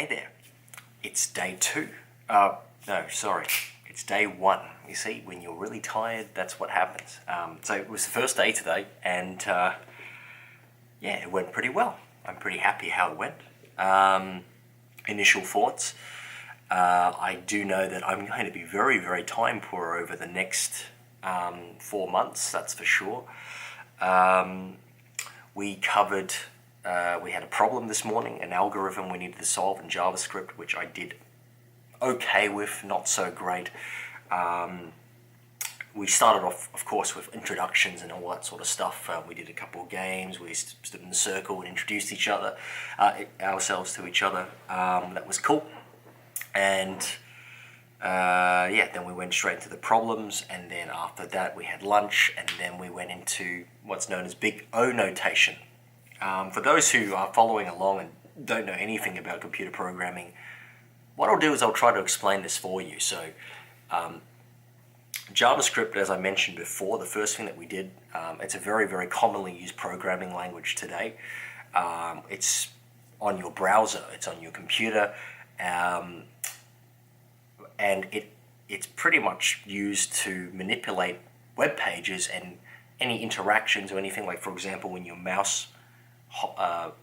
Hey there, it's day 2. It's day 1. You see, when you're really tired, that's what happens. So it was the first day today, and it went pretty well. I'm pretty happy how it went. Initial thoughts. I do know that I'm going to be very, very time poor over the next 4 months, that's for sure. We covered, we had a problem this morning, an algorithm we needed to solve in JavaScript, which I did okay with, not so great. We started off, of course, with introductions and all that sort of stuff. We did a couple of games. We stood in a circle and introduced ourselves to each other. That was cool. And then we went straight into the problems, and then after that we had lunch, and then we went into what's known as Big O notation. For those who are following along and don't know anything about computer programming, what I'll do is I'll try to explain this for you. So JavaScript, as I mentioned before, the first thing that we did, it's a very, very commonly used programming language today. It's on your browser, it's on your computer, and it's pretty much used to manipulate web pages and any interactions or anything. Like, for example, when your mouse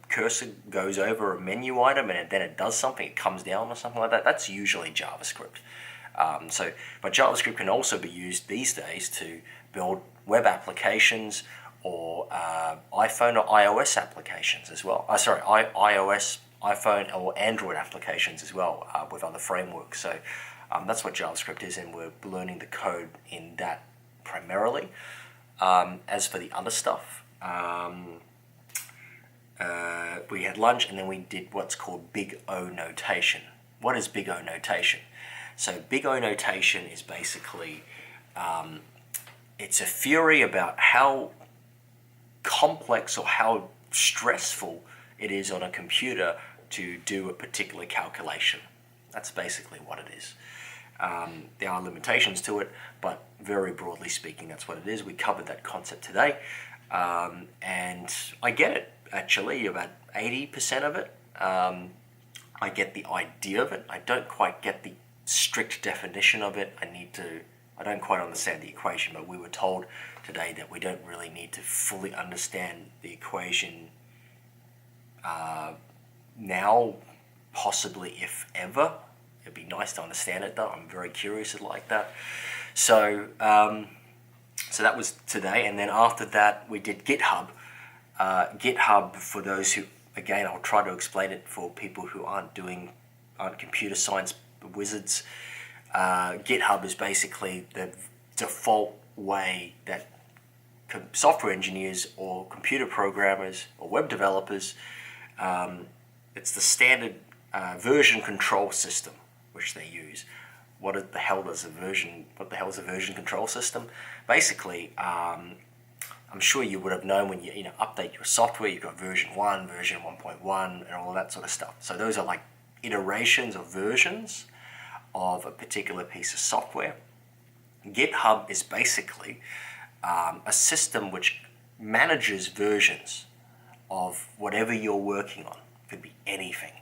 cursor goes over a menu item and then it does something, it comes down or something like that, that's usually JavaScript. But JavaScript can also be used these days to build web applications or iPhone or iOS applications as well. iOS, iPhone or Android applications as well with other frameworks. So that's what JavaScript is, and we're learning the code in that primarily. As for the other stuff, we had lunch, and then we did what's called Big O notation. What is Big O notation? So Big O notation is basically, it's a theory about how complex or how stressful it is on a computer to do a particular calculation. That's basically what it is. There are limitations to it, but very broadly speaking, that's what it is. We covered that concept today, and I get it, actually, about 80% of it. I get the idea of it. I don't quite get the strict definition of it. I don't quite understand the equation, but we were told today that we don't really need to fully understand the equation now, possibly if ever. It'd be nice to understand it though. I'm very curious like that. So that was today, and then after that we did GitHub. GitHub, for those who, again, I'll try to explain it for people who aren't computer science wizards. GitHub is basically the default way that software engineers or computer programmers or web developers, it's the standard version control system which they use. What the hell is a version control system? Basically, I'm sure you would have known when you update your software, you've got version 1, version 1.1, and all of that sort of stuff. So those are like iterations or versions of a particular piece of software. GitHub is basically a system which manages versions of whatever you're working on. It could be anything.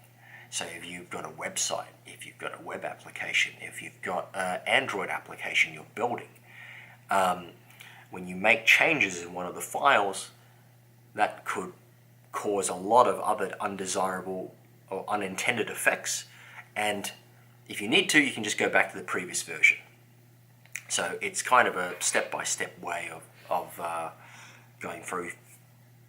So if you've got a website, if you've got a web application, if you've got an Android application you're building, when you make changes in one of the files, that could cause a lot of other undesirable or unintended effects. And if you need to, you can just go back to the previous version. So it's kind of a step-by-step way of going through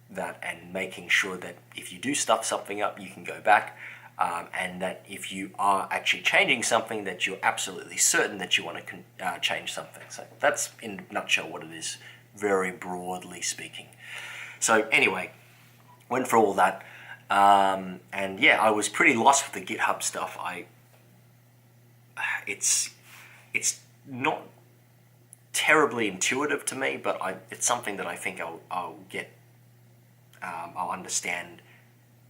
that and making sure that if you do stuff something up, you can go back, and that if you are actually changing something, that you're absolutely certain that you want to change something. So that's in a nutshell what it is, very broadly speaking. So anyway, went through all that, and I was pretty lost with the GitHub stuff. It's not terribly intuitive to me, but it's something that I think I'll understand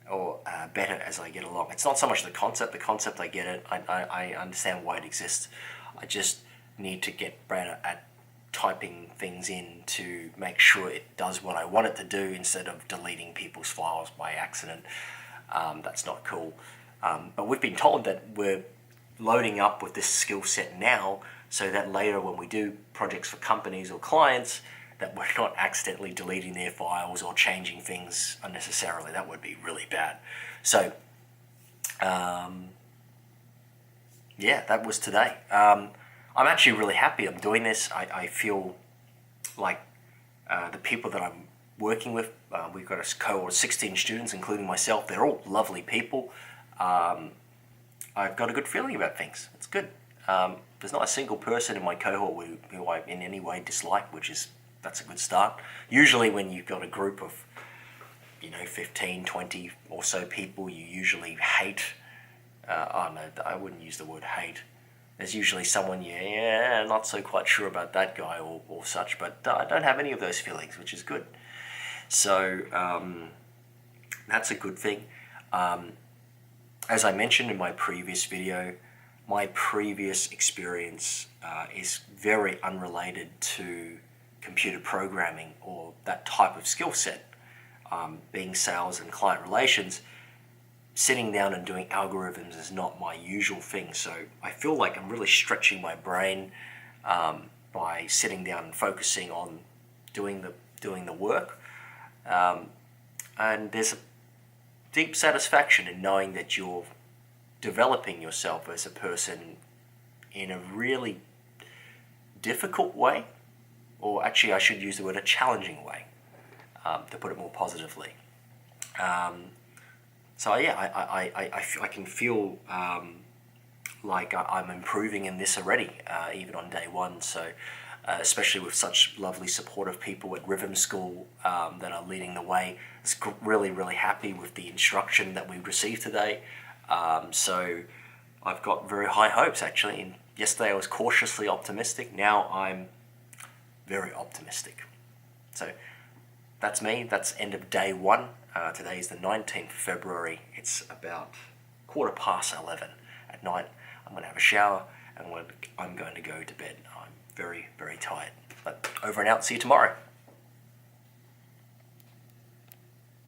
or better as I get along. It's not so much the concept I get it, I understand why it exists. I just need to get better at typing things in to make sure it does what I want it to do instead of deleting people's files by accident. That's not cool. But we've been told that we're loading up with this skill set now so that later when we do projects for companies or clients, that we're not accidentally deleting their files or changing things unnecessarily. That would be really bad. So, yeah, that was today. I'm actually really happy I'm doing this. I feel like the people that I'm working with, we've got a cohort of 16 students, including myself. They're all lovely people. I've got a good feeling about things. It's good. There's not a single person in my cohort who I in any way dislike, that's a good start. Usually when you've got a group of 15, 20 or so people, you usually hate. No, I wouldn't use the word hate. There's usually someone not so quite sure about that guy or such, but I don't have any of those feelings, which is good. So that's a good thing. As I mentioned in my previous video, my previous experience is very unrelated to computer programming or that type of skill set. Being sales and client relations, sitting down and doing algorithms is not my usual thing. So I feel like I'm really stretching my brain by sitting down and focusing on doing the work. And there's a deep satisfaction in knowing that you're developing yourself as a person in a really difficult way, or actually I should use the word a challenging way, to put it more positively. So yeah, I can feel like I'm improving in this already, even on day one. So especially with such lovely supportive people at Rhythm School that are leading the way. It's really, really happy with the instruction that we received today. So I've got very high hopes actually. And yesterday I was cautiously optimistic. Now I'm very optimistic. So that's me. That's end of day one. Today is the 19th of February. It's about 11:15 at night. I'm going to have a shower and I'm going to go to bed. I'm very, very tired. But over and out. See you tomorrow.